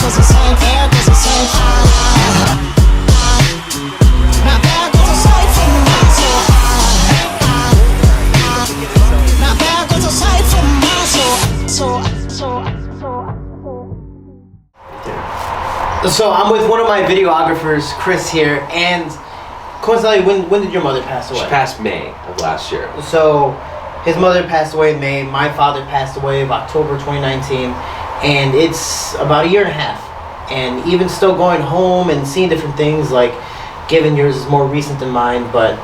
goes insane, hair goes insane. My bag goes insane from the muscle. My bag goes insane from the muscle. So I'm with one of my videographers, Chris here, and coincidentally, when did your mother pass away? She passed May of last year. So his mother passed away in May. My father passed away of October 2019, and it's about a year and a half. And even still going home and seeing different things, like given yours is more recent than mine, but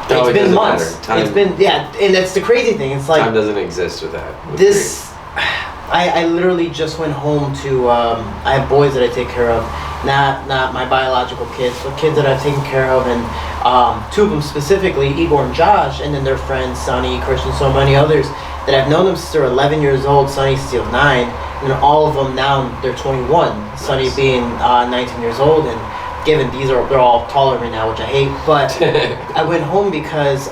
No, it's it been doesn't months. matter. Time- It's been, yeah, and that's the crazy thing. It's like Time doesn't exist with that. with this. I literally just went home to. I have boys that I take care of, not my biological kids, but kids that I've taken care of, and two of them specifically, Igor and Josh, and then their friends, Sonny, Christian, so many others that I've known them since they're 11 years old. Sonny's still 9, and then all of them now they're 21. Sonny Nice. being 19 years old, and given they're all taller right now, which I hate, but I went home because.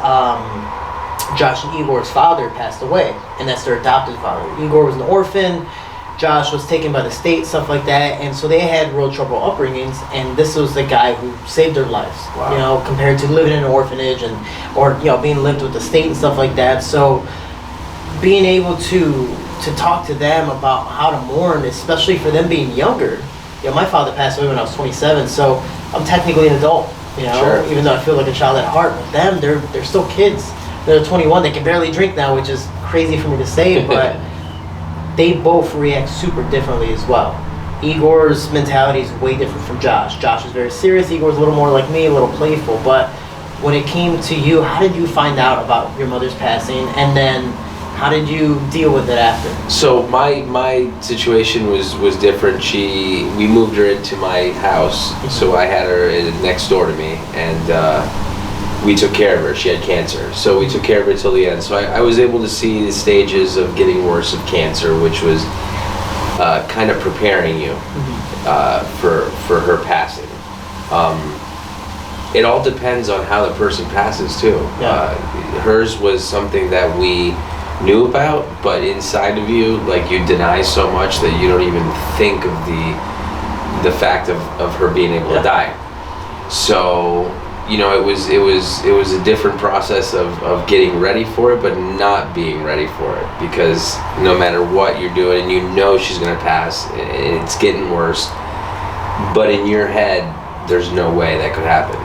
Josh and Igor's father passed away, and that's their adopted father. Igor was an orphan, Josh was taken by the state, stuff like that, and so they had real trouble upbringings, and this was the guy who saved their lives. Wow. You know, compared to living in an orphanage or being lived with the state and stuff like that. So being able to talk to them about how to mourn, especially for them being younger. My father passed away when I was 27, so I'm technically an adult. Sure. Even though I feel like a child at heart. But them, they're still kids. They're 21. They can barely drink now, which is crazy for me to say, but they both react super differently as well. Igor's mentality is way different from Josh. Josh is very serious. Igor's a little more like me, a little playful. But when it came to you, how did you find out about your mother's passing, and then how did you deal with it after? So my situation was different. We moved her into my house, so I had her next door to me, and we took care of her. She had cancer, so we took care of her till the end. So I was able to see the stages of getting worse of cancer, which was kind of preparing you for her passing. It all depends on how the person passes too. Yeah. Hers was something that we knew about, but inside of you, like, you deny so much that you don't even think of the fact of her being able to die. So it was a different process of getting ready for it, but not being ready for it, because no matter what you're doing, and she's gonna pass, and it's getting worse, but in your head there's no way that could happen.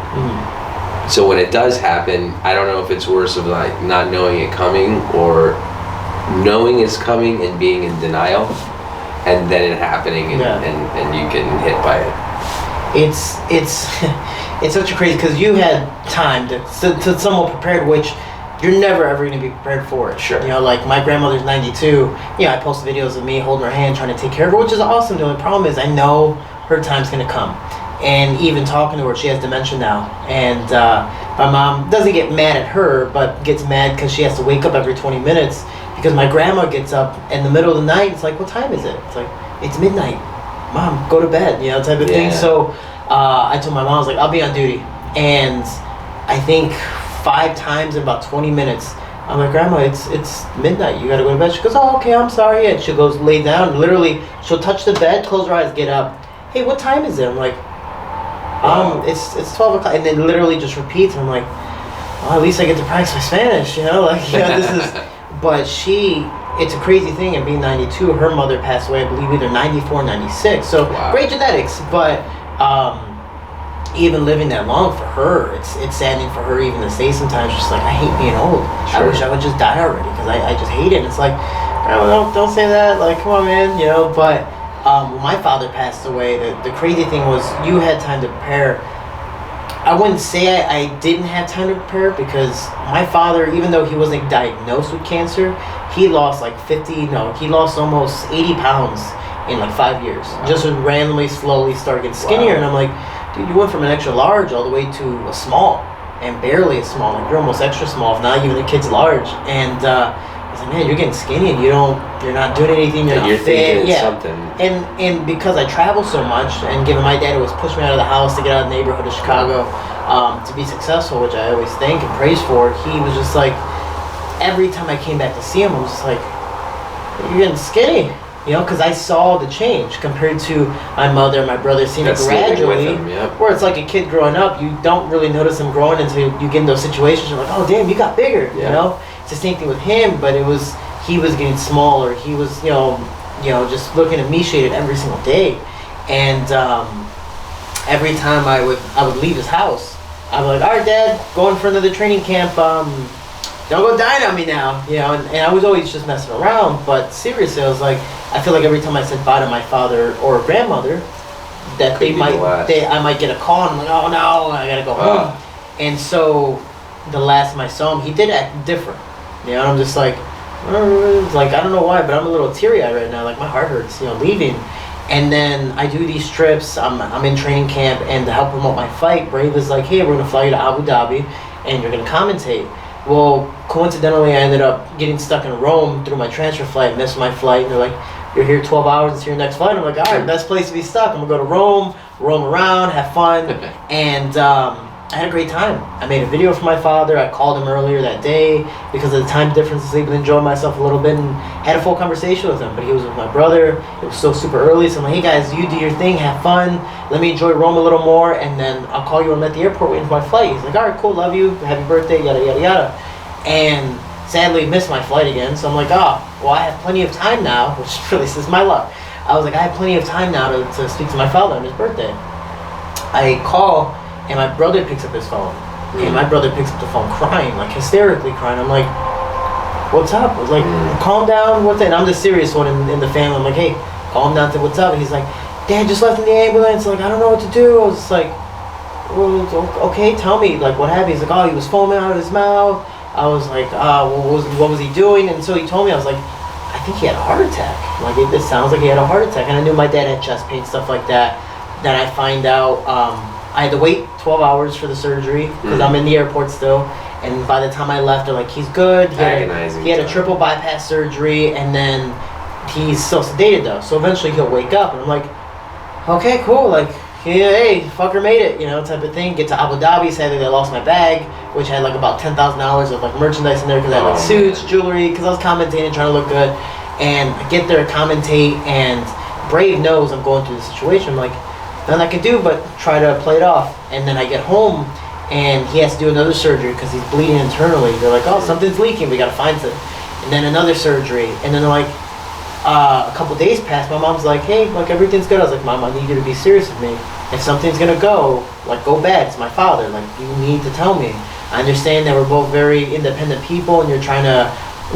So when it does happen, I don't know if it's worse of like not knowing it coming, or knowing it's coming and being in denial, and then it happening, and you getting hit by it. It's such a crazy, because you had time to somewhat prepared, which you're never ever going to be prepared for it. Sure. Like my grandmother's 92. I post videos of me holding her hand, trying to take care of her, which is awesome. The only problem is I know her time's going to come. And even talking to her, she has dementia now. And my mom doesn't get mad at her, but gets mad because she has to wake up every 20 minutes, because my grandma gets up in the middle of the night. It's like, what time is it? It's like, it's midnight. Mom, go to bed, type of thing. So I told my mom, I was like, I'll be on duty. And I think 5 times in about 20 minutes, I'm like, Grandma, it's midnight. You got to go to bed. She goes, oh, okay, I'm sorry. And she goes, lay down. Literally, she'll touch the bed, close her eyes, get up. Hey, what time is it? I'm like, it's 12 o'clock. And then literally just repeats. And I'm like, well, at least I get to practice my Spanish, this is, but it's a crazy thing, and being 92, her mother passed away, I believe, either 94 or 96. So great genetics, but even living that long for her, it's saddening for her even to say sometimes, just like, I hate being old. Sure. I wish I would just die already, because I just hate it. And it's like, don't say that, like, come on, man, But when my father passed away, the crazy thing was you had time to prepare. I wouldn't say I didn't have time to prepare, because my father, even though he wasn't diagnosed with cancer, he lost he lost almost 80 pounds in like 5 years. Wow. Just would randomly, slowly start getting skinnier. Wow. And I'm like, dude, you went from an extra large all the way to a small, and barely a small. Like, you're almost extra small, if not even the kid's large. And I was like, man, you're getting skinny, and you're not doing anything. You're not fit. Thinking something. And because I travel so much, and given my dad always pushed me out of the house to get out of the neighborhood of Chicago to be successful, which I always thank and praise for, he was just like, every time I came back to see him, I was just like, you're getting skinny. You know, because I saw the change compared to my mother and my brother seeing it That's living with gradually. him, yep. Where it's like a kid growing up, you don't really notice him growing until you get in those situations. You're like, oh damn, you got bigger. You Yeah. know, it's the same thing with him, but he was getting smaller. He was just looking emaciated every single day, and every time I would leave his house, I'd be like, all right, Dad, going for another training camp. Don't go dine on me now, you know. And I was always just messing around, but seriously, I was like, I feel like every time I said bye to my father or grandmother, that Could be the last. I might get a call, and I'm like, oh no, I gotta go home. And so, the last time I saw him, he did act different, you know. And I'm just like, I don't know why, but I'm a little teary-eyed right now. Like my heart hurts, you know, leaving. And then I do these trips. I'm in training camp, and to help promote my fight, Brave is like, hey, we're gonna fly you to Abu Dhabi, and you're gonna commentate. Well, coincidentally, I ended up getting stuck in Rome through my transfer flight, missed my flight, and they're like, you're here 12 hours until your next flight. I'm like, all right, best place to be stuck. I'm gonna go to Rome, roam around, have fun, and I had a great time. I made a video for my father. I called him earlier that day because of the time difference. I was able to enjoy myself a little bit and had a full conversation with him. But he was with my brother. It was so super early. So I'm like, hey guys, you do your thing, have fun. Let me enjoy Rome a little more, and then I'll call you when I'm at the airport waiting for my flight. He's like, all right, cool, love you, happy birthday, yada yada yada. And sadly missed my flight again. So I'm like, oh, well, I have plenty of time now, which really is my luck. I was like, I have plenty of time now to speak to my father on his birthday. I call, and my brother picks up his phone. And my brother picks up the phone crying, like hysterically crying. I'm like, what's up? I was like, calm down, what's that? And I'm the serious one in the family. I'm like, hey, calm down, what's up? And he's like, Dad, just left in the ambulance. Like, I don't know what to do. I was just like, well, okay, tell me, like, what happened? He's like, oh, he was foaming out of his mouth. I was like, what was he doing? And so he told me, I was like, I think he had a heart attack. Like, it sounds like he had a heart attack. And I knew my dad had chest pain, stuff like that. Then I find out, I had to wait 12 hours for the surgery because I'm in the airport still. And by the time I left, they're like, he's good. He had a triple bypass surgery, and then he's still sedated though. So eventually he'll wake up, and I'm like, okay, cool. Like, yeah, hey, fucker made it, you know, type of thing. Get to Abu Dhabi, sadly they lost my bag, which had like about $10,000 of like merchandise in there because I had like suits, jewelry, because I was commentating, trying to look good. And I get there, commentate, and Brave knows I'm going through the situation. I'm like, nothing I can do but try to play it off. And then I get home, and he has to do another surgery because he's bleeding internally. They're like, oh, something's leaking, we gotta find it. And then another surgery, and then they're like, a couple days passed. My mom's like, hey, like everything's good. I was like, Mom, I need you to be serious with me. If something's gonna go bad, it's my father. Like, you need to tell me. I understand that we're both very independent people, and you're trying to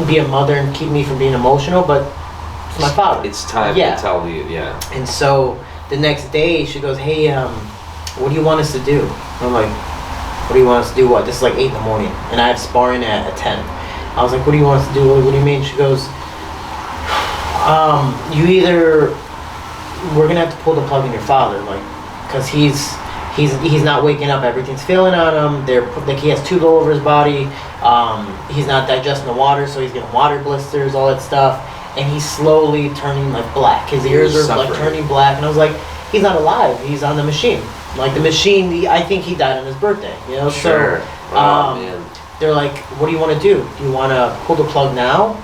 be a mother and keep me from being emotional, but it's my father. It's time to tell you, yeah. And so the next day, she goes, hey, what do you want us to do? And I'm like, what do you want us to do? What? This is like 8 in the morning, and I have sparring at 10. I was like, what do you want us to do? What do you mean? She goes, you either, we're gonna have to pull the plug on your father, like, cause he's not waking up. Everything's failing on him. Like, he has tubes all over his body. He's not digesting the water, so he's getting water blisters, all that stuff, and he's slowly turning like black. His ears are like turning black, and I was like, he's not alive. He's on the machine. Like, the machine, I think he died on his birthday. You know, Sure. so they're like, what do you want to do? Do you want to pull the plug now?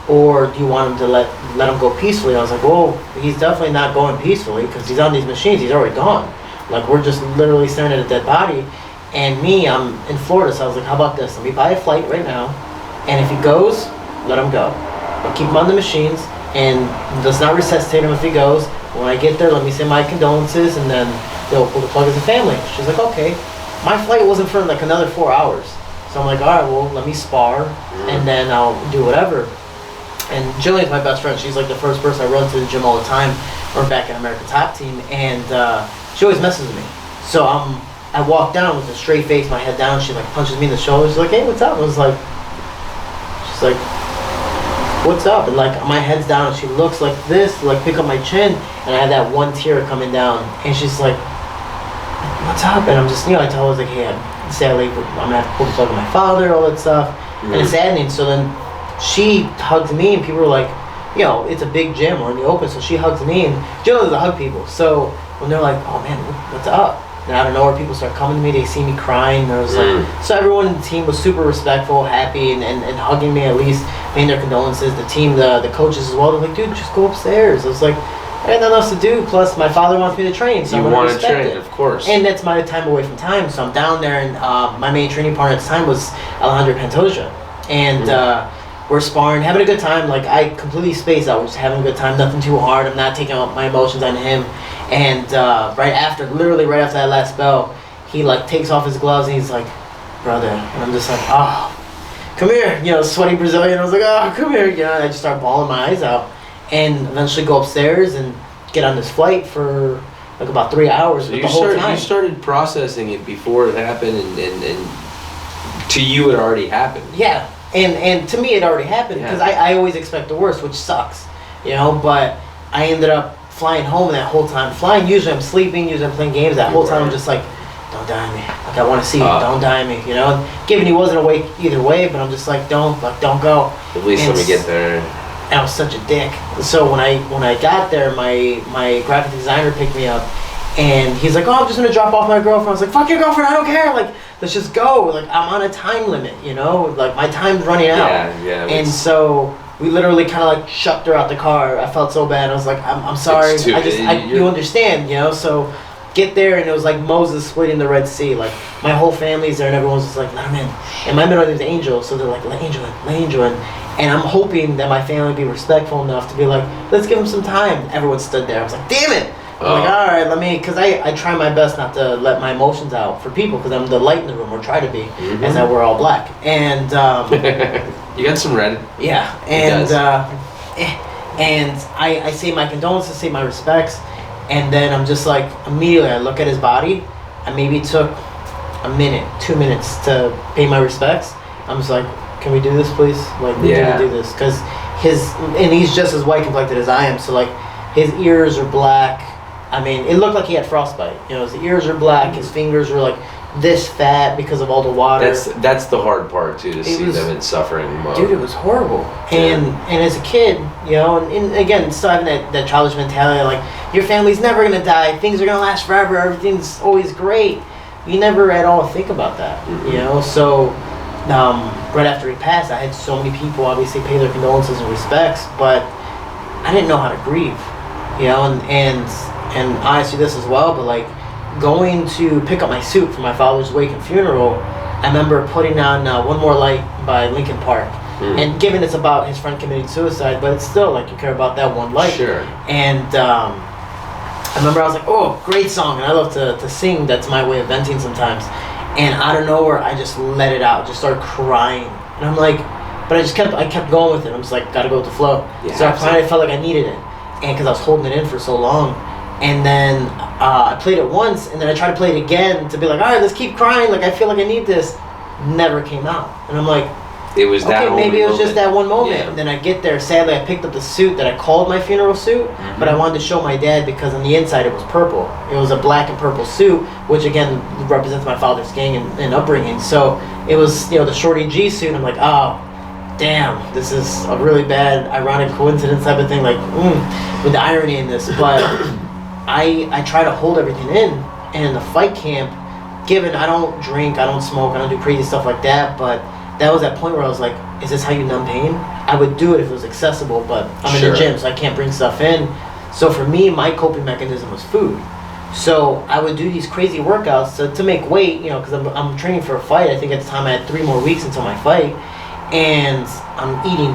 Or do you want him to let him go peacefully? I was like, well, he's definitely not going peacefully because he's on these machines. He's already gone. Like, we're just literally staring at a dead body. And me, I'm in Florida, so I was like, how about this? Let me buy a flight right now. And if he goes, let him go. But keep him on the machines, and let's not resuscitate him if he goes. When I get there, let me say my condolences, and then they'll pull the plug as a family. She's like, okay. My flight wasn't for like another 4 hours. So I'm like, all right, well, let me spar, and then I'll do whatever. And Jillian's my best friend. She's like the first person I run to the gym all the time. We're back in American Top Team, and she always messes with me. So I walk down with a straight face, my head down. She like punches me in the shoulder. She's like, hey, what's up? I was like, she's like, what's up? And like, my head's down, and she looks like this, like pick up my chin, and I had that one tear coming down, and she's like, what's up? And I'm just, I tell her, like, hey, sadly, I'm gonna have to pull the plug on my father, all that stuff, and it's saddening. So then she hugs me, and people are like, it's a big gym, we're in the open, so she hugs me, and Jill doesn't hug people. So when they're like, oh man, what's up? And out of nowhere, people start coming to me. They see me crying. There was like, so everyone in the team was super respectful, happy, and hugging me at least, paying their condolences. The team, the coaches as well. They're like, dude, just go upstairs. I was like, I had nothing else to do. Plus, my father wants me to train, so You I'm gonna want to respect train, it. of course. And that's my time away from time. So I'm down there, and my main training partner at the time was Alejandro Pantoja, and we're sparring, having a good time. Like, I completely spaced out, just having a good time, nothing too hard. I'm not taking out my emotions on him. And literally right after that last bell, he like takes off his gloves and he's like, brother, and I'm just like, oh, come here, sweaty Brazilian. I was like, oh, come here, and I just start bawling my eyes out, and eventually go upstairs and get on this flight for like about 3 hours. So but the whole time. you started processing it before it happened, and to you it already happened. Yeah, and to me it already happened because I always expect the worst, which sucks, but I ended up flying home that whole time. Flying, usually I'm sleeping, usually I'm playing games. That whole time I'm just like, don't die on me. Like, I want to see you. Don't die on me. And given he wasn't awake either way, but I'm just like, don't go. At least let me get there. And I was such a dick. So when I got there, my graphic designer picked me up, and he's like, oh, I'm just gonna drop off my girlfriend. I was like, fuck your girlfriend, I don't care. Like, let's just go. Like, I'm on a time limit, Like, my time's running out. Yeah. And so we literally kind of like shucked her out the car. I felt so bad. I was like, I'm sorry. You understand, So get there, and it was like Moses splitting the Red Sea. Like, my whole family's there, and everyone's just like, let him in. And my middle name is Angel, so they're like, let Angel in. And I'm hoping that my family would be respectful enough to be like, let's give him some time. Everyone stood there. I was like, damn it. I'm like, all right, because I try my best not to let my emotions out for people, because I'm the light in the room, or try to be, as I wear all black. And you got some red. yeah, and I say my condolences, say my respects, and then I'm just like, immediately I look at his body. I maybe took a minute, 2 minutes to pay my respects. I'm just like, can we do this, please? Like, we need to do this, because he's just as white complected as I am, so like, his ears are black. I mean, it looked like he had frostbite. His ears are black. His fingers were like this fat because of all the water. That's the hard part too, to see them in suffering mode. Dude, it was horrible. And as a kid, and again, still having that childish mentality, like, your family's never gonna die. Things are gonna last forever. Everything's always great. You never at all think about that. So right after he passed, I had so many people obviously pay their condolences and respects, but I didn't know how to grieve. And honestly, this as well, but like, going to pick up my suit for my father's wake and funeral, I remember putting on One More Light by Linkin Park. And given it's about his friend committing suicide, but it's still like, you care about that one light. Sure. And I remember I was like, oh, great song, and I love to sing. That's my way of venting sometimes. And out of nowhere, I just let it out, just started crying. And I'm like, but I kept going with it. I'm just like, gotta go with the flow. So I finally felt like I needed it, and because I was holding it in for so long. And then I played it once, and then I tried to play it again to be like, all right, let's keep crying. Like, I feel like I need this. Never came out. And I'm like, it was that okay, maybe it was just that one moment. Yeah. And then I get there. Sadly, I picked up the suit that I called my funeral suit, but I wanted to show my dad because on the inside it was purple. It was a black and purple suit, which again represents my father's gang and upbringing. So it was, the Shorty G suit. And I'm like, oh, damn, this is a really bad, ironic coincidence type of thing. Like, with the irony in this, but. I try to hold everything in, and in the fight camp, given I don't drink, I don't smoke, I don't do crazy stuff like that, but that was that point where I was like, is this how you numb pain? I would do it if it was accessible, but I'm in the gym, so I can't bring stuff in. So for me, my coping mechanism was food. So I would do these crazy workouts to make weight, because I'm training for a fight. I think at the time I had 3 more weeks until my fight, and I'm eating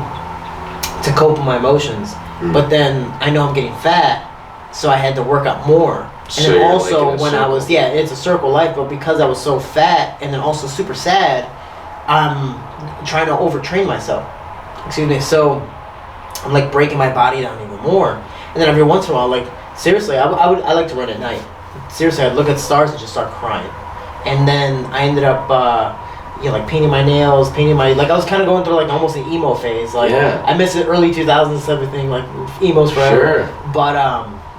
to cope with my emotions. But then I know I'm getting fat, so I had to work out more. And So then you're also like in a when I was, circle. it's a circle life, but because I was so fat and then also super sad, I'm trying to overtrain myself. Excuse me. So I'm like breaking my body down even more. And then every once in a while, like, seriously, I like to run at night. Seriously, I'd look at stars and just start crying. And then I ended up like painting my nails, I was kind of going through like almost an emo phase. Like, I miss the early 2000s, everything, like emos forever. Sure. But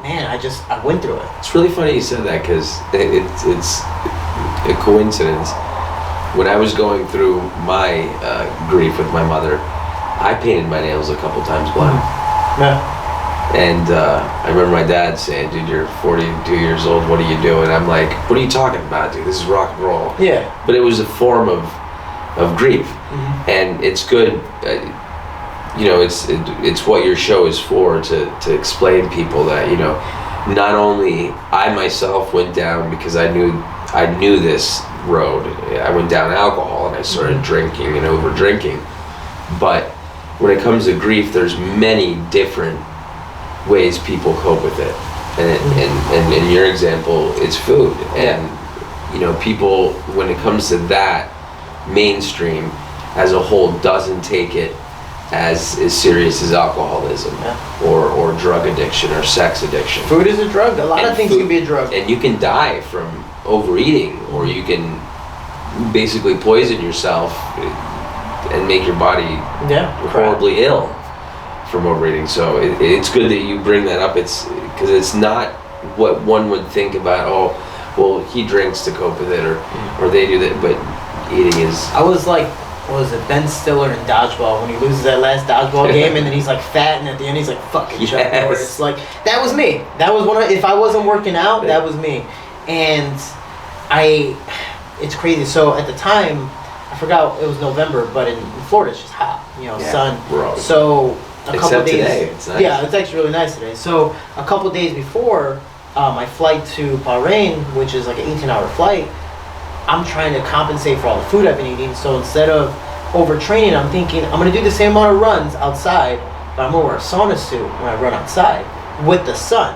man, I went through it. It's really funny you said that, because it's a coincidence. When I was going through my grief with my mother, I painted my nails a couple times black. Yeah. And I remember my dad saying, dude, you're 42 years old, what are you doing? I'm like, what are you talking about, dude? This is rock and roll. Yeah. But it was a form of grief. And it's good, you know, it's what your show is for, to explain people that, you know, not only I myself went down because I knew this road. I went down alcohol and I started drinking and over drinking. But when it comes to grief, there's many different ways people cope with it. And in your example, it's food. And, you know, people, when it comes to that, mainstream as a whole doesn't take it as serious as alcoholism or drug addiction or sex addiction. Food is a drug. A lot of things can be a drug. And you can die from overeating, or you can basically poison yourself and make your body horribly ill from overeating. So it's good that you bring that up. It's because it's not what one would think about. Oh, well, he drinks to cope with it, or they do that. But eating is. I was like, what was it, Ben Stiller in Dodgeball, when he loses that last dodgeball game and then he's like fat and at the end he's like fucking Chuck Norris. Like, that was me. That was one of, if I wasn't working out, that was me. And it's crazy. So at the time, I forgot, it was November, but in Florida it's just hot, you know, sun. So a couple days. Today, it's nice. Yeah, it's actually really nice today. So a couple days before my flight to Bahrain, which is like an 18-hour flight, I'm trying to compensate for all the food I've been eating. So instead of overtraining, I'm thinking I'm gonna do the same amount of runs outside, but I'm gonna wear a sauna suit when I run outside with the sun,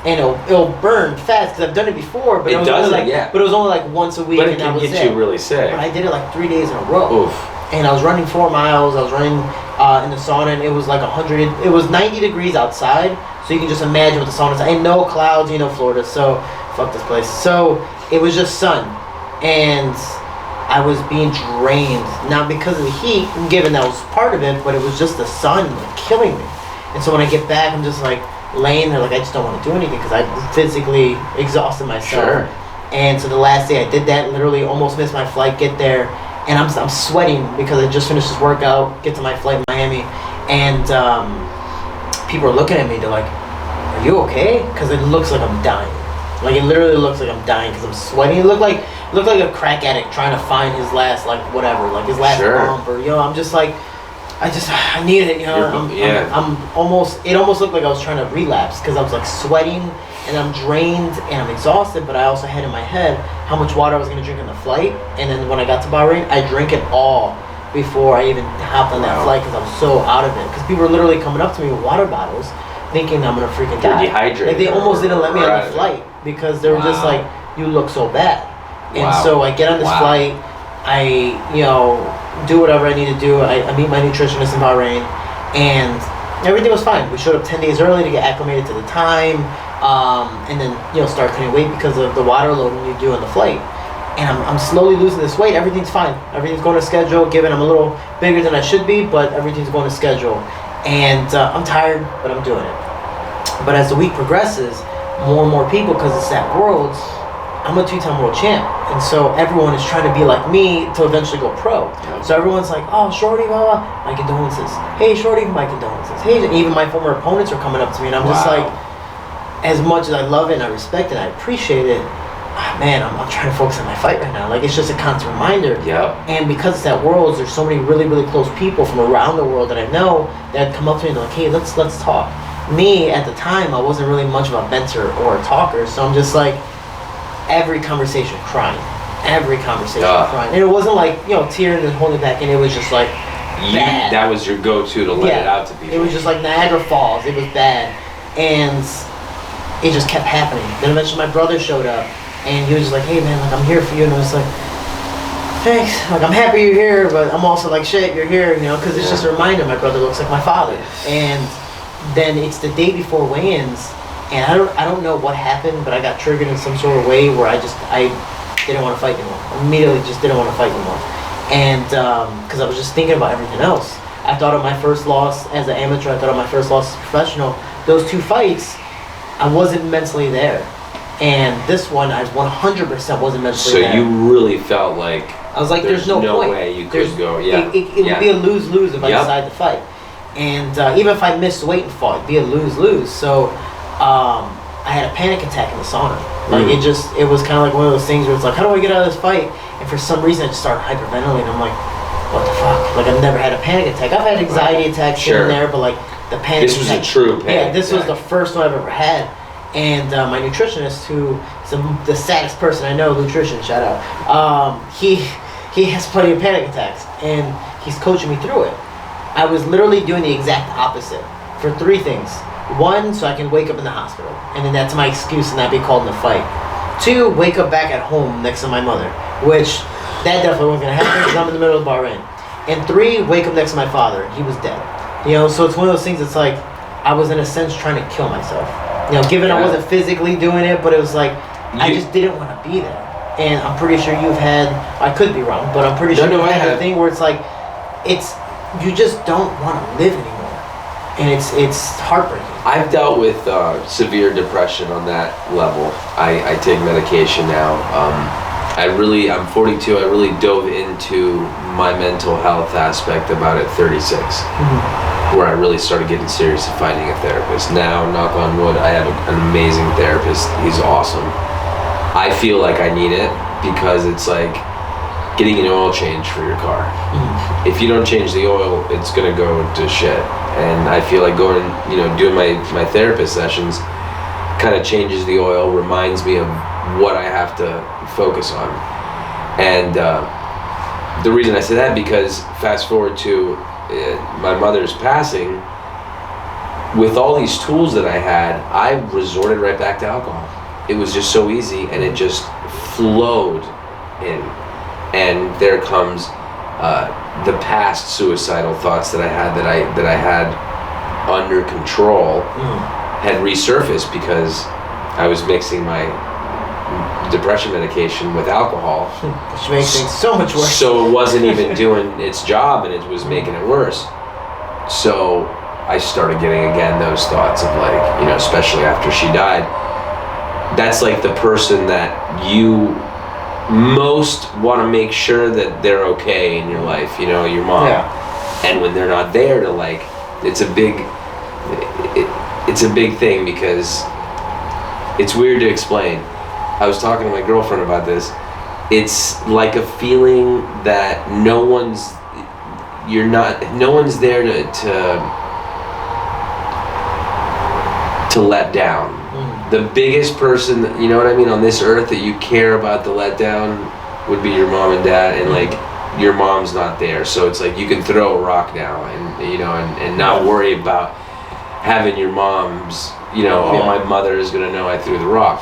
and it'll burn fast because I've done it before. But it was only like, but it was only like once a week, but it and that can was get you really sick. But I did it like 3 days in a row. Oof. And I was running 4 miles. I was running in the sauna, and it was like 100. It was 90 degrees outside, so you can just imagine what the sauna's like. And no clouds, you know, Florida. So fuck this place. So it was just sun. And I was being drained, not because of the heat, given that was part of it, but it was just the sun like killing me. And so when I get back, I'm just like laying there, like I just don't want to do anything because I physically exhausted myself. Sure. And so the last day I did that, literally almost missed my flight, get there, and I'm sweating because I just finished this workout, get to my flight in Miami, and people are looking at me, they're like, are you okay? Because it looks like I'm dying. Like, it literally looks like I'm dying because I'm sweating. It looked like a crack addict trying to find his last, like, whatever, like his last bump, or, you know, I'm just like, I need it, you know. I'm almost, it almost looked like I was trying to relapse because I was like sweating and I'm drained and I'm exhausted, but I also had in my head how much water I was going to drink on the flight. And then when I got to Bahrain, I drank it all before I even hopped on that flight because I was so out of it. Because people were literally coming up to me with water bottles thinking I'm going to freaking die. Dehydrated. Like, they almost didn't let me on the flight because they were just like, you look so bad. And so I get on this flight, I, you know, do whatever I need to do. I meet my nutritionist in Bahrain, and everything was fine. We showed up 10 days early to get acclimated to the time, and then, you know, start cutting weight because of the water loading you do on the flight. And I'm slowly losing this weight. Everything's fine. Everything's going to schedule, given I'm a little bigger than I should be, but everything's going to schedule. And I'm tired, but I'm doing it. But as the week progresses, more and more people, because it's at Worlds, I'm a 2-time world champ, and so everyone is trying to be like me to eventually go pro. So everyone's like, oh, Shorty, blah, blah, my condolences. Hey, Shorty, my condolences. Hey, even my former opponents are coming up to me, and I'm just like, as much as I love it and I respect it and I appreciate it, man, I'm trying to focus on my fight right now. Like, it's just a constant reminder. And because it's at Worlds, there's so many really, really close people from around the world that I know that come up to me and they're like, hey, let's talk. Me, at the time, I wasn't really much of a venter or a talker, so I'm just like, every conversation crying. Crying. And it wasn't like, you know, tearing and holding back, and it was just like bad. That was your go-to to let it out to people. It was just like Niagara Falls. It was bad. And it just kept happening. Then eventually my brother showed up, and he was just like, hey man, like, I'm here for you. And I was like, thanks. Like, I'm happy you're here, but I'm also like, shit, you're here, you know, because it's just a reminder my brother looks like my father. And then it's the day before weigh-ins, and I don't know what happened, but I got triggered in some sort of way where I didn't want to fight anymore. Immediately just didn't want to fight anymore. And because I was just thinking about everything else. I thought of my first loss as an amateur, I thought of my first loss as a professional. Those 2 fights, I wasn't mentally there. And this one, I 100% wasn't mentally there. So you really felt like I was like, there's no point. way you could go. It would be a lose-lose if I decide to fight. And even if I missed weight and fought, it'd be a lose-lose. So I had a panic attack in the sauna. Like it was kind of like one of those things where it's like, how do I get out of this fight? And for some reason I just started hyperventilating. I'm like, what the fuck? Like I've never had a panic attack. I've had anxiety attacks here and there, but like the panic This was attack, a true panic Yeah, this was attack. the first one I've ever had. And my nutritionist, who is the saddest person I know, nutrition, shout out, he has plenty of panic attacks, and he's coaching me through it. I was literally doing the exact opposite for 3 things. 1, so I can wake up in the hospital, and then that's my excuse and not be called in a fight. 2, wake up back at home next to my mother, which that definitely wasn't gonna happen because I'm in the middle of Bahrain. And 3, wake up next to my father. He was dead. You know, so it's one of those things. It's like I was in a sense trying to kill myself. You know, given I wasn't physically doing it, but it was like I just didn't want to be there. And I'm pretty sure you've had. I could be wrong, but I'm pretty sure you've had a thing where it's like, you just don't want to live anymore, and it's heartbreaking. I've dealt with severe depression on that level. I take medication now. I'm 42. I really dove into my mental health aspect about at 36, where I really started getting serious and finding a therapist. Now, knock on wood, I have an amazing therapist. He's awesome. I feel like I need it because it's like getting an oil change for your car. If you don't change the oil, it's gonna go to shit. And I feel like doing my therapist sessions kind of changes the oil, reminds me of what I have to focus on. And the reason I say that, because fast forward to my mother's passing, with all these tools that I had, I resorted right back to alcohol. It was just so easy, and it just flowed in. And there comes the past suicidal thoughts that I had under control had resurfaced because I was mixing my depression medication with alcohol, which makes things so much worse. So it wasn't even doing its job, and it was making it worse. So I started getting again those thoughts of like, you know, especially after she died, that's like the person that you most want to make sure that they're okay in your life, you know, your mom. And when they're not there to like, it's a big thing because it's weird to explain. I was talking to my girlfriend about this. It's like a feeling that no one's there to let down. The biggest person, you know what I mean, on this earth that you care about the letdown would be your mom and dad, and like your mom's not there, so it's like you can throw a rock now and you know and not worry about having your mom's, you know, oh, my mother is gonna know I threw the rock.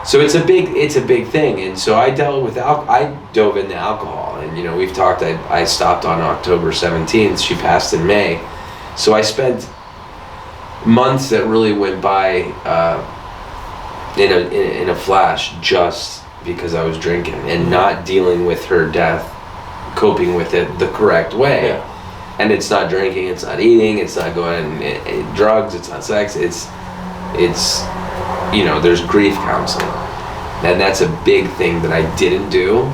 So it's a big thing, and so I dealt with I dove into alcohol, and you know we've talked. I stopped on October 17th. She passed in May, so I spent months that really went by in a flash just because I was drinking and not dealing with her death, coping with it the correct way. And it's not drinking, it's not eating, it's not going drugs, it's not sex, it's you know, there's grief counseling, and that's a big thing that I didn't do.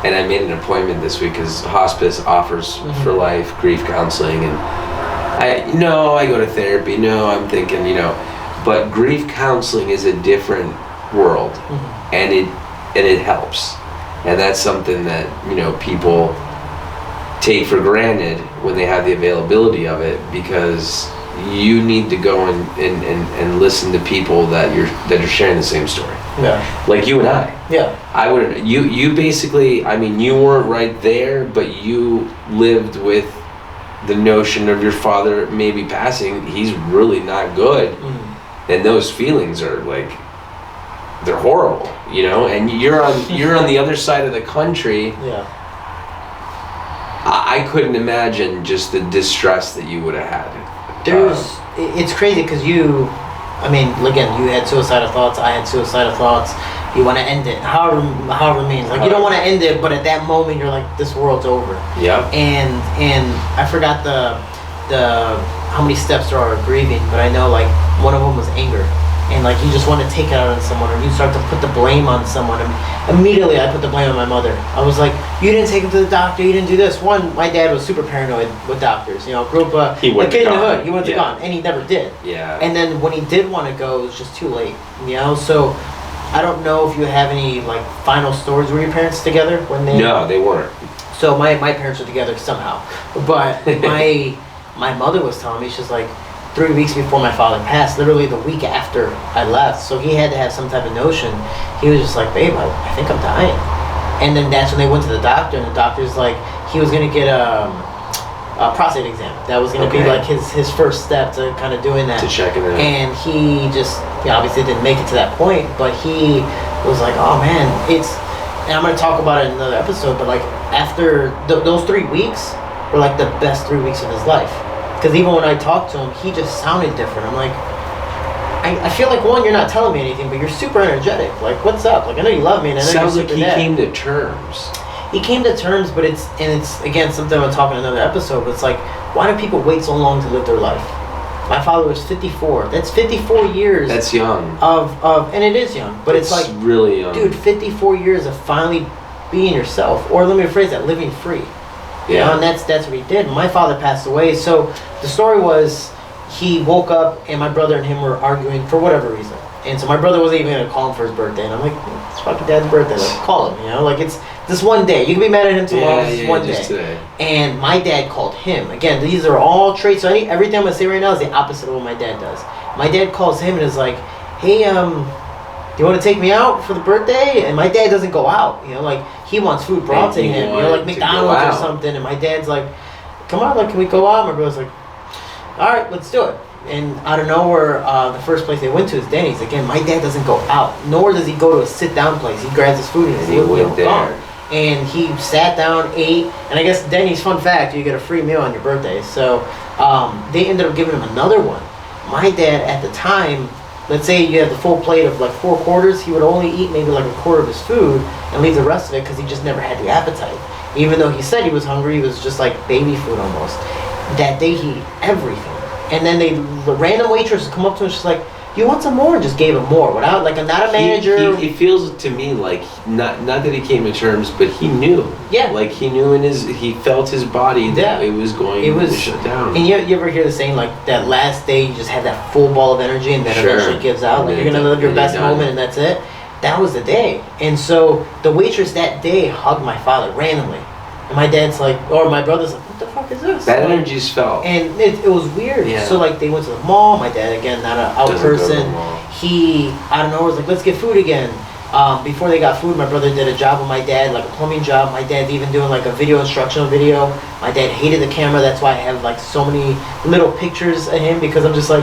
And I made an appointment this week because hospice offers for life grief counseling, and I go to therapy. I'm thinking, you know, but grief counseling is a different world, and it helps, and that's something that, you know, people take for granted when they have the availability of it, because you need to go and listen to people that are sharing the same story. Like you and I. I would. You basically. I mean, you weren't right there, but you lived with the notion of your father maybe passing. He's really not good, and those feelings are like, they're horrible, you know. And you're on the other side of the country. I couldn't imagine just the distress that you would have had. It's crazy because I mean, again, you had suicidal thoughts, I had suicidal thoughts. You want to end it, however means. Like, you don't want to end it, but at that moment, you're like, this world's over. And I forgot the how many steps there are of grieving, but I know, like, one of them was anger. and like you just want to take it out on someone, or you start to put the blame on someone. And immediately I put the blame on my mother. I was like, you didn't take him to the doctor, you didn't do this. One, my dad was super paranoid with doctors. You know, grew up He a went kid to in the gone. hood. He went to Yeah. gone, and he never did. Yeah. And then when he did want to go, it was just too late. You know, so I don't know if you have any like final stories. Were your parents together when they? No, they weren't. So my parents were together somehow, but my mother was telling me, she's like, 3 weeks before my father passed, literally the week after I left, so he had to have some type of notion. He was just like, babe, I think I'm dying. And then that's when they went to the doctor, and the doctor's like, he was gonna get a prostate exam. That was gonna be Okay. like his first step to kind of doing that. To check it out. And he just, obviously didn't make it to that point, but he was like, oh man, and I'm gonna talk about it in another episode, but like after those 3 weeks were like the best 3 weeks of his life. Because even when I talked to him, he just sounded different. I'm like, I feel like, one, you're not telling me anything, but you're super energetic. Like, what's up? Like, I know you love me, and I know Sounds you're like super he dad. came to terms. He came to terms, but it's again something I'm talking in another episode. But it's like, why do people wait so long to live their life? My father was 54. That's 54 years. That's young. of and it is young, but it's like, really young. dude, 54 years of finally being yourself, or let me rephrase that, living free. You know, Yeah. and that's what he did. My father passed away, so the story was he woke up and my brother and him were arguing for whatever reason. And so my brother wasn't even gonna call him for his birthday, and I'm like, it's fucking dad's birthday, like call him, you know, like it's this one day. You can be mad at him tomorrow, it's one just day. today. And my dad called him. Again, these are all traits. So everything I'm gonna say right now is the opposite of what my dad does. My dad calls him and is like, hey, do you want to take me out for the birthday? And my dad doesn't go out. You know, like he wants food brought to And he him. You know, like wanted to McDonald's go or out. something. And my dad's like, come on, like can we go out? My brother's like, all right, let's do it. And out of nowhere, the first place they went to is Denny's. Again, my dad doesn't go out, nor does he go to a sit-down place. He grabs his food and And he went there. gone. And he sat down, ate, and I guess Denny's, fun fact, you get a free meal on your birthday. So they ended up giving him another one. My dad at the time, let's say you have the full plate of like 4 quarters, he would only eat maybe like a quarter of his food and leave the rest of it because he just never had the appetite. Even though he said he was hungry, he was just like baby food almost. That day he ate everything. And then the random waitress would come up to him, she's like, you want some more? And just gave him more without, like, not a manager. He feels to me like not that he came to terms, but he knew. Yeah. Like he knew he felt his body that Yeah. it was going to shut down. And you ever hear the saying, like, that last day you just have that full ball of energy and then Sure. eventually gives out? Like, And you're going to live your then you're best done. moment and that's it? That was the day. And so the waitress that day hugged my father randomly. And my dad's like, or my brother's like, what the fuck is this? That Like, energy's felt. and it was weird. Yeah. So like they went to the mall. My dad, again, not an out Doesn't go to the person. mall. He, I don't know, was like, let's get food again. Before they got food, my brother did a job with my dad, like a plumbing job. My dad's even doing like a instructional video. My dad hated the camera. That's why I have like so many little pictures of him, because I'm just like,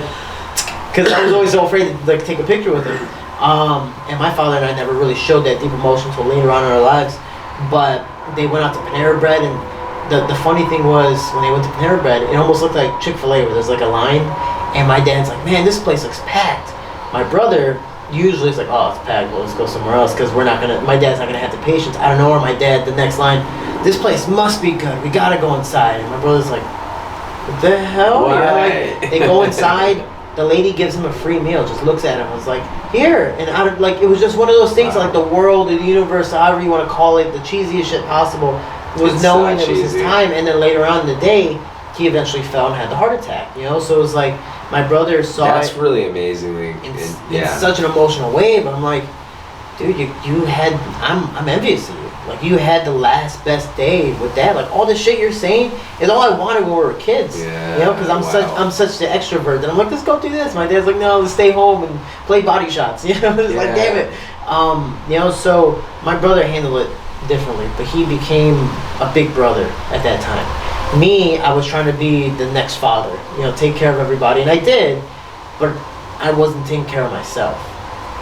because I was always so afraid to like take a picture with him. And my father and I never really showed that deep emotion until later on in our lives. But they went out to Panera Bread, and the funny thing was when they went to Panera Bread, it almost looked like Chick-fil-A where there's like a line, and my dad's like, man, this place looks packed. My brother usually is like, oh, it's packed, well, let's go somewhere else, because my dad's not gonna have the patience. I don't know where my dad, the next line, this place must be good, we gotta go inside. And my brother's like, what the hell? You know, Why? like, they go inside, the lady gives him a free meal, just looks at him, was like, here. And out of, like, it was just one of those things, Wow. like the world or the universe, however you want to call it, the cheesiest shit possible, was It's knowing not it was his cheesy. time. And then later on in the day, he eventually fell and had the heart attack, you know? So it was like, my brother saw That's it really amazingly. in such an emotional way, but I'm like, dude, you had, I'm envious of you. Like, you had the last best day with that. Like, all the shit you're saying is all I wanted when we were kids. Yeah, You know, because I'm such the extrovert that I'm like, let's go do this. My dad's like, no, let's stay home and play body shots. You know, it's like, Yeah. damn it. You know, so my brother handled it differently, but he became a big brother at that time. Me, I was trying to be the next father. You know, take care of everybody, and I did, but I wasn't taking care of myself.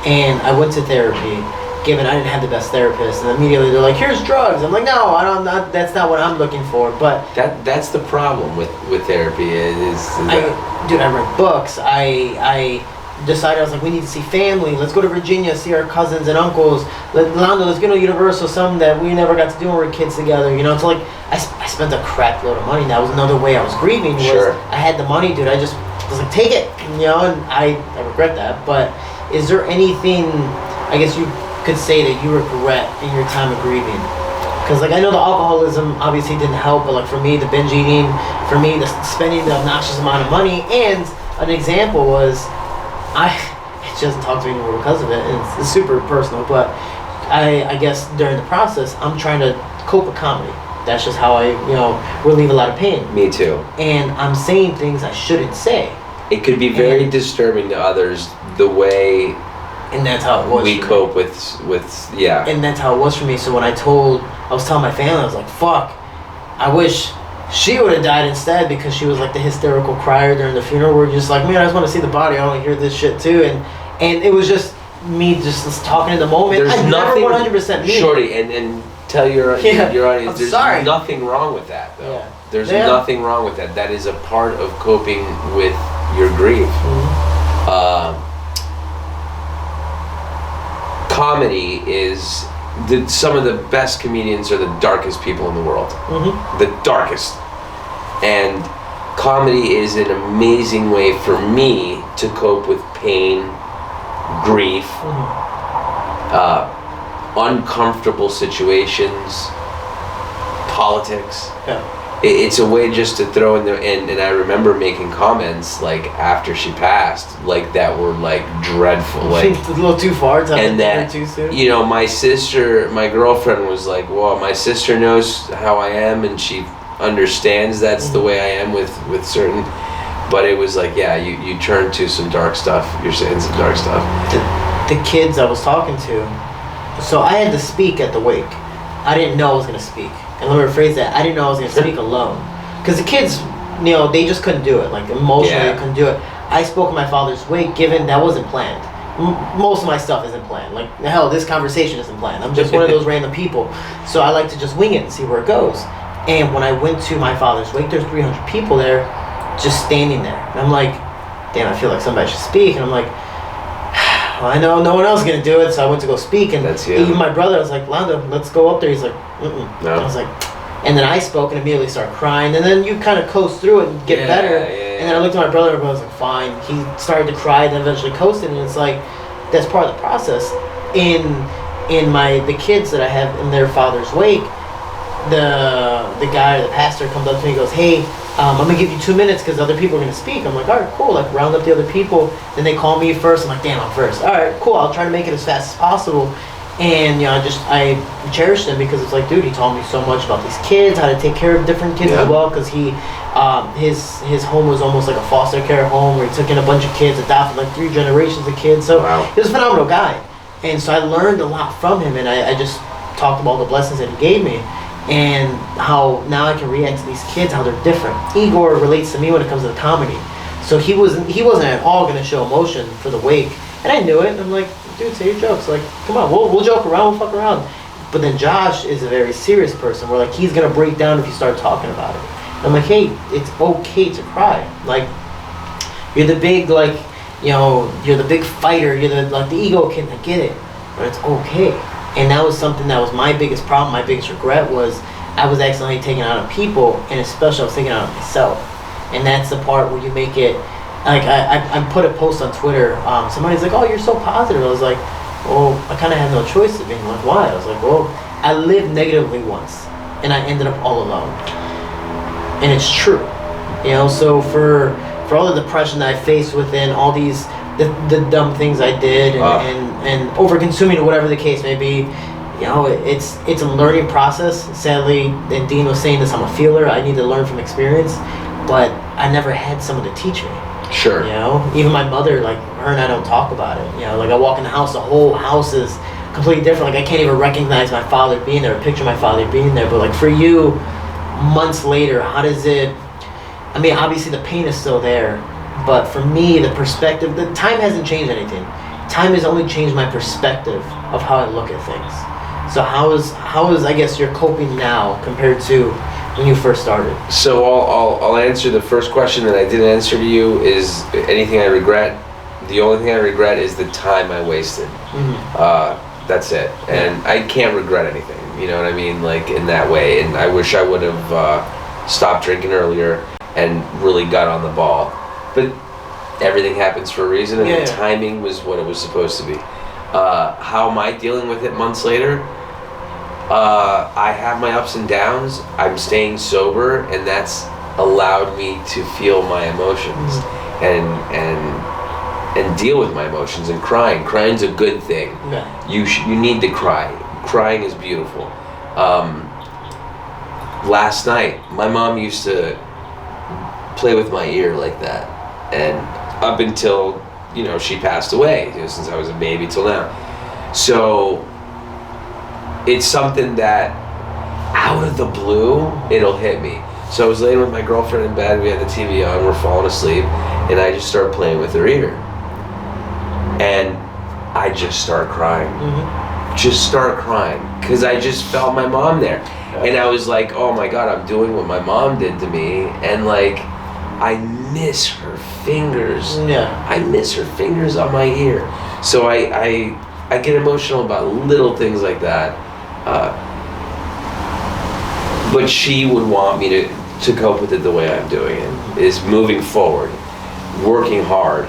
And I went to therapy, given I didn't have the best therapist, and immediately they're like, here's drugs. I'm like, no, that's not what I'm looking for. But That's the problem with therapy is that I read books. I decided, I was like, we need to see family. Let's go to Virginia, see our cousins and uncles. Lando, let's go to Universal, something that we never got to do when we were kids together. You know, so like, I spent a crap load of money. That was another way I was grieving. Was Sure. I had the money, dude. I just I was like, take it, you know, and I regret that. But is there anything, I guess you could say that you regret in your time of grieving? Because like I know the alcoholism obviously didn't help, but like for me, the binge eating, for me, the spending the obnoxious amount of money, and an example was, she doesn't talk to me anymore because of it, and it's super personal, but I guess during the process, I'm trying to cope with comedy. That's just how I, relieve a lot of pain. Me too. And I'm saying things I shouldn't say. It could be very disturbing to others the way and that's how it was. We cope with yeah. And that's how it was for me. So when I was telling my family, I was like, fuck, I wish she would have died instead, because she was like the hysterical crier during the funeral. We're just like, man, I just want to see the body. I want to hear this shit too. And it was just me just talking in the moment. There's nothing, never 100% me. Shorty, and tell your audience, there's nothing wrong with that, though. Yeah. There's nothing wrong with that. That is a part of coping with your grief. Mm-hmm. Comedy is some of the best comedians are the darkest people in the world. Mm-hmm. The darkest. And comedy is an amazing way for me to cope with pain, grief, uncomfortable situations, politics. Yeah. It's a way just to throw in there, and I remember making comments like after she passed, like that were like dreadful, like a little too far, and that too soon. my girlfriend was like, "Well, my sister knows how I am, and she understands that's the way I am with certain." But it was like, yeah, you turn to some dark stuff. You're saying some dark stuff. The kids I was talking to, so I had to speak at the wake. I didn't know I was gonna speak. And let me rephrase that. I didn't know I was going to speak alone. Because the kids, they just couldn't do it. Like, emotionally, they couldn't do it. I spoke at my father's wake, given that wasn't planned. Most of my stuff isn't planned. Like, hell, this conversation isn't planned. I'm just one of those random people. So I like to just wing it and see where it goes. And when I went to my father's wake, there's 300 people there just standing there. And I'm like, damn, I feel like somebody should speak. And I'm like, well, I know no one else is going to do it, so I went to go speak. And that's you. Even my brother, I was like, Lando, let's go up there. He's like, no. I was like, and then I spoke and immediately started crying. And then you kind of coast through it and get better. Yeah. And then I looked at my brother and I was like, fine. He started to cry, then eventually coasted. And it's like, that's part of the process. In the kids that I have in their father's wake, the guy, the pastor, comes up to me and goes, hey, I'm going to give you 2 minutes because other people are going to speak. I'm like, all right, cool. Like, round up the other people. Then they call me first. I'm like, damn, I'm first. All right, cool. I'll try to make it as fast as possible. And, I cherished him because it's like, dude, he taught me so much about these kids, how to take care of different kids as well. Because his home was almost like a foster care home where he took in a bunch of kids, adopted like 3 generations of kids. So he was a phenomenal guy. And so I learned a lot from him. And I just talked about all the blessings that he gave me. And how now I can react to these kids, how they're different. Igor relates to me when it comes to the comedy. So he wasn't at all going to show emotion for the wake. And I knew it. And I'm like, dude, say your jokes. Like, come on, we'll joke around, we'll fuck around. But then Josh is a very serious person where, like, he's going to break down if you start talking about it. And I'm like, hey, it's okay to cry. Like, you're the big, like, you're the big fighter. You're the ego kid. I get it. But it's okay. And that was something that was my biggest problem, my biggest regret was I was accidentally taking it out on people, and especially I was taking it out on myself. And that's the part where you make it, like I put a post on Twitter, somebody's like, oh, you're so positive. I was like, well, I kind of had no choice of being like, why? I was like, well, I lived negatively once, and I ended up all alone. And it's true. So for all the depression that I faced within all these, the dumb things I did and over consuming or whatever the case may be, it's a learning process. Sadly, and Dean was saying this, I'm a feeler. I need to learn from experience, but I never had someone to teach me. Sure. Even my mother, like her and I don't talk about it. Like I walk in the house, the whole house is completely different. Like I can't even recognize my father being there, or picture my father being there. But like for you, months later, how does it? I mean, obviously the pain is still there. But for me, the perspective, the time hasn't changed anything. Time has only changed my perspective of how I look at things. So how is I guess you're coping now compared to when you first started? So I'll answer the first question that I didn't answer to you is anything I regret. The only thing I regret is the time I wasted. Mm-hmm. That's it. And I can't regret anything. You know what I mean? Like in that way. And I wish I would have stopped drinking earlier and really got on the ball. But everything happens for a reason, and Yeah, the yeah. timing was what it was supposed to be. How am I dealing with it months later? I have my ups and downs. I'm staying sober, and that's allowed me to feel my emotions and deal with my emotions. And crying's a good thing. Yeah. You need to cry. Crying is beautiful. Last night, my mom used to play with my ear like that, and up until she passed away, since I was a baby till now. So it's something that out of the blue it'll hit me. So I was laying with my girlfriend in bed, we had the TV on, we're falling asleep, and I just started playing with her ear, and I just start crying. Just start crying because I just felt my mom there, and I was like, oh my god, I'm doing what my mom did to me, and like I miss her fingers. I miss her fingers on my ear. So I get emotional about little things like that. But she would want me to cope with it the way I'm doing it, is moving forward, working hard,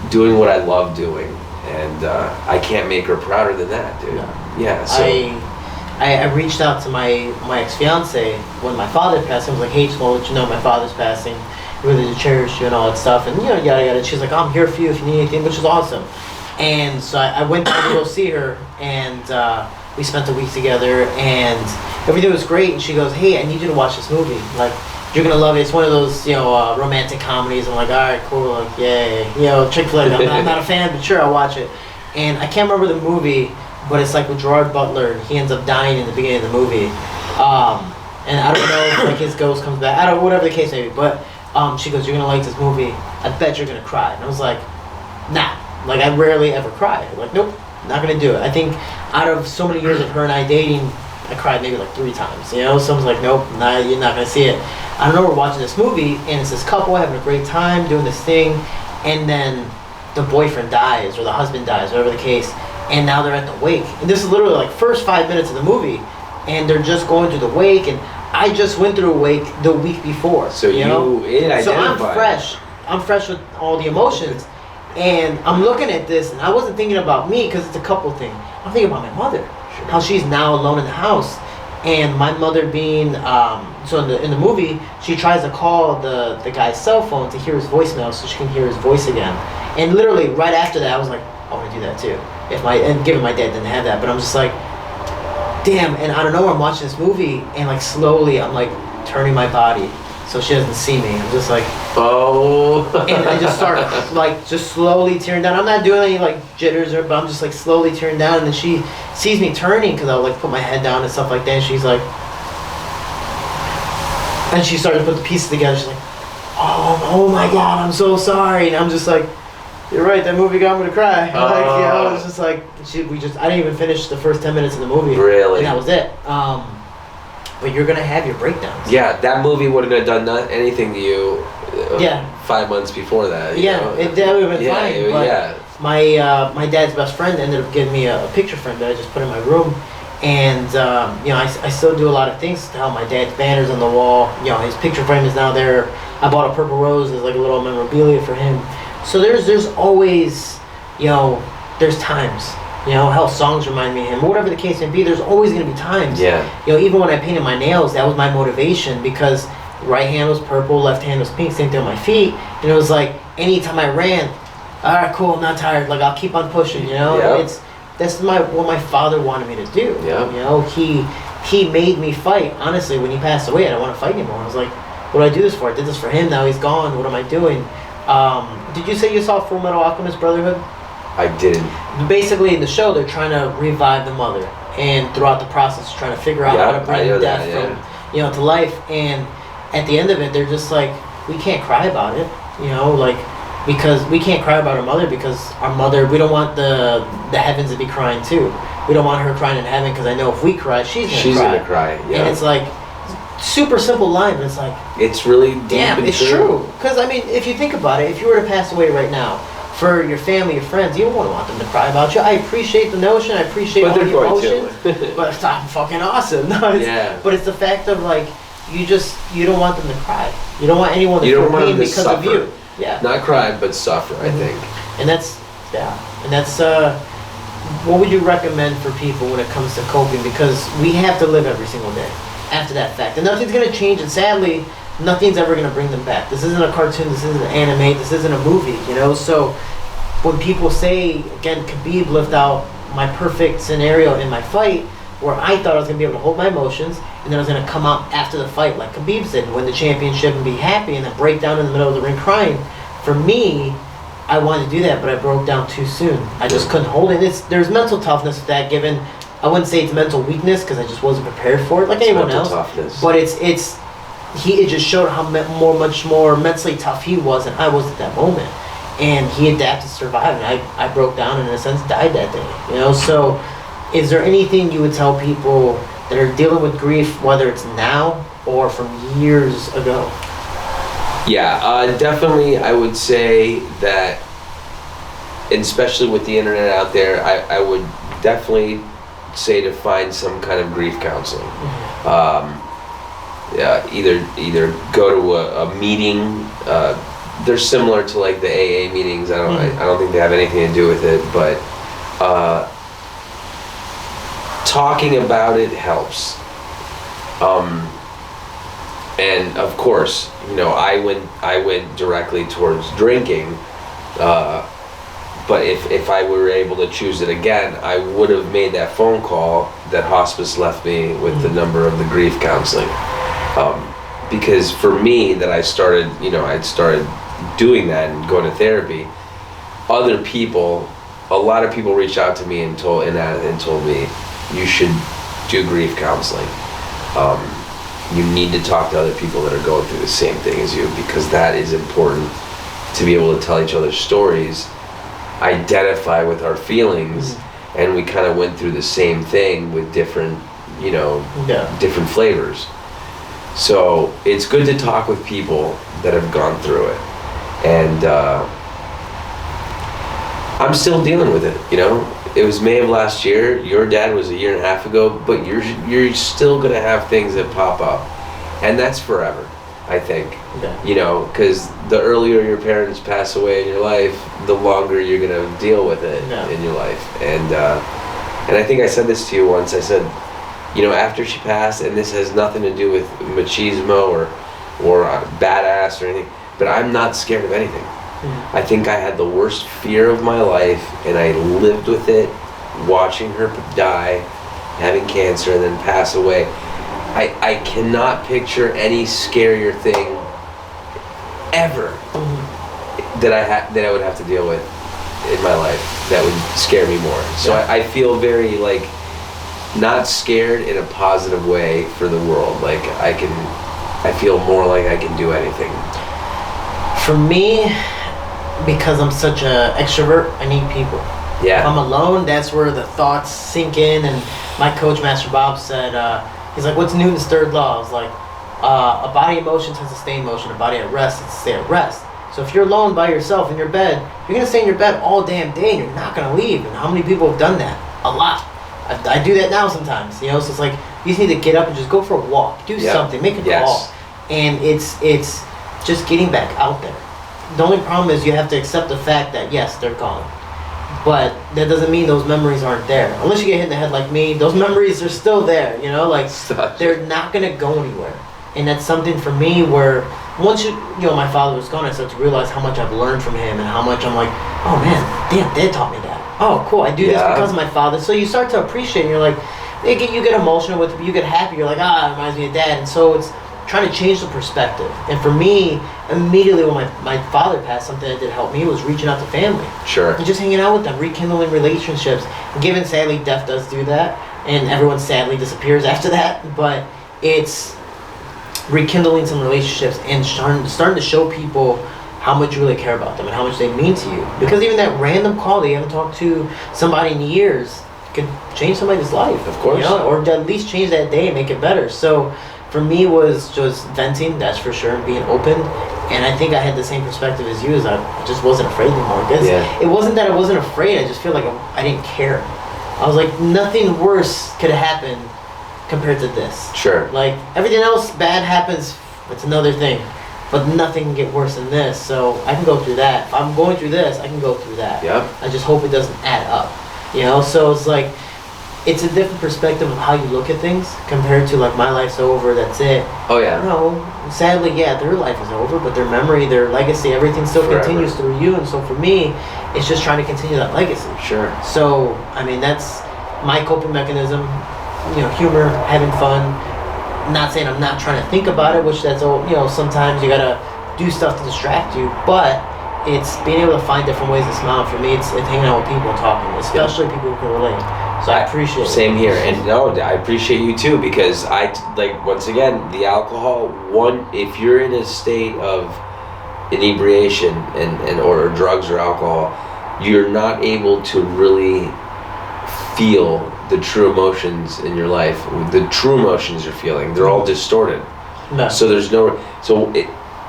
doing what I love doing, and I can't make her prouder than that, dude. Yeah. So I reached out to my ex-fiance when my father passed. I was like, hey, just want to let you know my father's passing. Really to cherish you and all that stuff, and yada yada. She's like, oh, I'm here for you if you need anything, which is awesome. And so I went down to go see her, and we spent a week together, and everything was great. And she goes, hey, I need you to watch this movie. Like, you're gonna love it. It's one of those romantic comedies. I'm like, all right, cool. Like, yay, Chick-fil-A. I'm not a fan, but sure, I'll watch it. And I can't remember the movie, but it's like with Gerard Butler. He ends up dying in the beginning of the movie, and I don't know if like his ghost comes back. I don't, whatever the case may be, but. She goes, you're gonna like this movie. I bet you're gonna cry. And I was like, nah. Like, I rarely ever cry. Like, nope, not gonna do it. I think out of so many years of her and I dating, I cried maybe like 3 times. Someone's like, nope, nah, you're not gonna see it. I don't know, we're watching this movie, and it's this couple having a great time doing this thing, and then the boyfriend dies, or the husband dies, whatever the case, and now they're at the wake. And this is literally like first 5 minutes of the movie, and they're just going through the wake, and I just went through a wake the week before. So So I'm fresh. I'm fresh with all the emotions, and I'm looking at this, and I wasn't thinking about me because it's a couple thing. I'm thinking about my mother, how she's now alone in the house, and my mother being so in the movie she tries to call the guy's cell phone to hear his voicemail so she can hear his voice again, and literally right after that I was like, I want to do that too. And given my dad didn't have that, but I'm just like. Damn, and I don't know, I'm watching this movie, and like slowly I'm like turning my body so she doesn't see me. I'm just like, oh. And I just start like just slowly tearing down. I'm not doing any like jitters but I'm just like slowly tearing down, and then she sees me turning because I'll like put my head down and stuff like that, and she's like, and she started to put the pieces together. She's like, oh my god, I'm so sorry, and I'm just like, you're right, that movie got me to cry. Like, it's just like, I didn't even finish the first 10 minutes of the movie. Really? And that was it. But you're going to have your breakdowns. Yeah, that movie wouldn't have done anything to you 5 months before that. That would have been fine. But my dad's best friend ended up giving me a picture frame that I just put in my room. And, I still do a lot of things to help my dad's banners on the wall. His picture frame is now there. I bought a purple rose as like a little memorabilia for him. So there's always, there's times, hell, songs remind me of him, whatever the case may be, there's always going to be times. Even when I painted my nails, that was my motivation, because right hand was purple, left hand was pink, same thing on my feet, and it was like, anytime I ran, all right, cool, I'm not tired, like, I'll keep on pushing, That's what my father wanted me to do. He made me fight. Honestly, when he passed away, I didn't want to fight anymore. I was like, what do I do this for? I did this for him, now he's gone, what am I doing? Did you say you saw Full Metal Alchemist Brotherhood? I didn't. Basically, in the show, they're trying to revive the mother, and throughout the process, trying to figure out how to bring death from, to life. And at the end of it, they're just like, we can't cry about it, because we can't cry about our mother, because our mother, we don't want the heavens to be crying too. We don't want her crying in heaven, because I know if we cry, she's gonna cry. And it's like, super simple line, but it's like, it's really deep. Damn, it's true. Because I mean, if you think about it, if you were to pass away right now, for your family, your friends, you don't want them to cry about you. I appreciate the notion. I appreciate all the emotions. But it's not fucking awesome. But it's the fact of like, you don't want them to cry. You don't want anyone to feel pain because of you. Yeah. Not cry, but suffer, I Mhm. think. And that's, what would you recommend for people when it comes to coping? Because we have to live every single day after that fact. And nothing's going to change, and sadly, nothing's ever going to bring them back. This isn't a cartoon, this isn't an anime, this isn't a movie, you know? So when people say, again, Khabib lived out my perfect scenario in my fight, where I thought I was going to be able to hold my emotions, and then I was going to come out after the fight like Khabib did, win the championship and be happy, and then break down in the middle of the ring crying. For me, I wanted to do that, but I broke down too soon. I just couldn't hold it. There's mental toughness with that, given, I wouldn't say it's mental weakness, because I just wasn't prepared for it, like anyone mental else. toughness. But it just showed how much more mentally tough he was than I was at that moment. And he adapted, survived, and I broke down and in a sense died that day. You know, so is there anything you would tell people that are dealing with grief, whether it's now or from years ago? Yeah, definitely I would say that, and especially with the internet out there, I would definitely say to find some kind of grief counseling. Yeah, either go to a meeting. They're similar to like the AA meetings. I don't think they have anything to do with it, but talking about it helps. And of course, you know, I went directly towards drinking. But if I were able to choose it again, I would have made that phone call that hospice left me with the number of the grief counseling. Because for me, that I'd started doing that and going to therapy. Other people, a lot of people reached out to me and told me, you should do grief counseling. You need to talk to other people that are going through the same thing as you, because that is important to be able to tell each other stories, identify with our feelings, and we kind of went through the same thing with different, different flavors. So it's good to talk with people that have gone through it. And I'm still dealing with it, you know? It was May of last year. Your dad was a year and a half ago, but you're still gonna have things that pop up, and that's forever, I think. Yeah. You know, because the earlier your parents pass away in your life, the longer you're gonna deal with it in your life. And I think I said this to you once. I said, you know, after she passed, and this has nothing to do with machismo or badass or anything, but I'm not scared of anything. I think I had the worst fear of my life, and I lived with it, watching her die, having cancer, and then pass away. I cannot picture any scarier thing ever that I would have to deal with in my life that would scare me more. So I feel very like not scared in a positive way for the world. Like I feel more like I can do anything. For me, because I'm such an extrovert, I need people. Yeah. If I'm alone, that's where the thoughts sink in. And my coach, Master Bob, said, he's like, what's Newton's third law? I was like, a body in motion tends to stay in motion. A body at rest tends to stay at rest. So if you're alone by yourself in your bed, you're going to stay in your bed all damn day and you're not going to leave. And how many people have done that? A lot. I do that now sometimes, you know? So it's like, you just need to get up and just go for a walk. Do something. Make a call. And it's just getting back out there. The only problem is you have to accept the fact that, yes, they're gone. But that doesn't mean those memories aren't there. Unless you get hit in the head like me, those memories are still there, you know? Like, they're not going to go anywhere. And that's something for me where once my father was gone, I started to realize how much I've learned from him and how much I'm like, oh man, damn, Dad taught me that. Oh, cool, I do this because of my father. So you start to appreciate it, and you're like, you get emotional with it, you get happy, you're like, it reminds me of Dad. And so it's trying to change the perspective. And for me, immediately when my father passed, something that did help me was reaching out to family. Sure. And just hanging out with them, rekindling relationships. And given sadly death does do that, and everyone sadly disappears after that, but it's rekindling some relationships and starting to show people how much you really care about them and how much they mean to you. Because even that random call that you haven't talked to somebody in years could change somebody's life. Of course. You know, or at least change that day and make it better. So for me, it was just venting, that's for sure, and being open. And I think I had the same perspective as you, as I just wasn't afraid anymore. It wasn't that I wasn't afraid, I just feel like I didn't care. I was like, nothing worse could have happened compared to this. Sure. Like, everything else bad happens, it's another thing. but nothing can get worse than this. So I can go through that. If I'm going through this, I can go through that. Yep. I just hope it doesn't add up. So it's like, it's a different perspective of how you look at things compared to like, my life's over, that's it. Oh yeah. No, sadly, yeah, their life is over, but their memory, their legacy, everything still Forever. continues through you. And so for me, it's just trying to continue that legacy. Sure. So, I mean, that's my coping mechanism, humor, having fun. Not saying I'm not trying to think about it, which sometimes you gotta do stuff to distract you, but it's being able to find different ways to smile. For me, it's hanging out with people and talking, especially people who can relate. So I appreciate it. Same here, and no, I appreciate you too, because once again, the alcohol. If you're in a state of inebriation or drugs or alcohol, you're not able to really feel the true emotions in your life. The true emotions you're feeling, they're all distorted. No. So there's no. So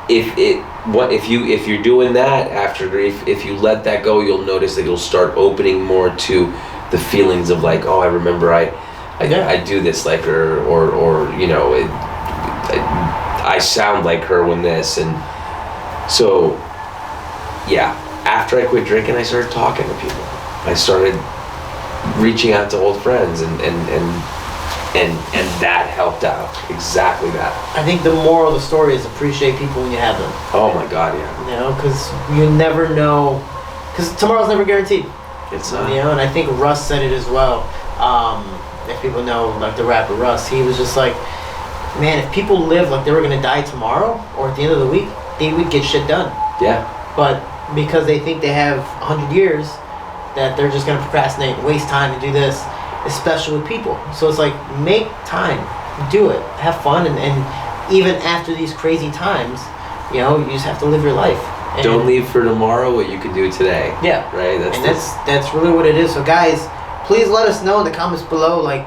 if you're doing that after grief, if you let that go, you'll notice that you'll start opening more to the feelings of like, oh, I remember I do this like her, or I sound like her when this, and so yeah. After I quit drinking, I started talking to people. I started reaching out to old friends, and that helped out. Exactly that. I think the moral of the story is appreciate people when you have them. Oh my God, yeah. Because you never know, because tomorrow's never guaranteed. It's not. And I think Russ said it as well. If people know, like the rapper Russ, he was just like, man, if people live like they were gonna die tomorrow or at the end of the week, they would get shit done. Yeah. But because they think they have 100 years, that they're just gonna procrastinate, waste time to do this, especially with people. So it's like, make time, do it, have fun, and even after these crazy times, you just have to live your life. And Don't leave for tomorrow what you can do today. Yeah. Right? That's really what it is. So guys, please let us know in the comments below, like,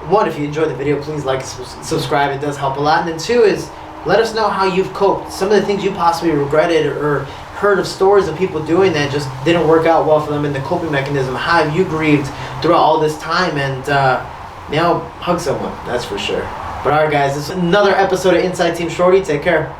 one, if you enjoyed the video, please like and subscribe. It does help a lot. And then two is, let us know how you've coped. Some of the things you possibly regretted or heard of stories of people doing that just didn't work out well for them in the coping mechanism. How have you grieved throughout all this time? And hug someone, that's for sure. But alright guys, this is another episode of Inside Team Shorty. Take care.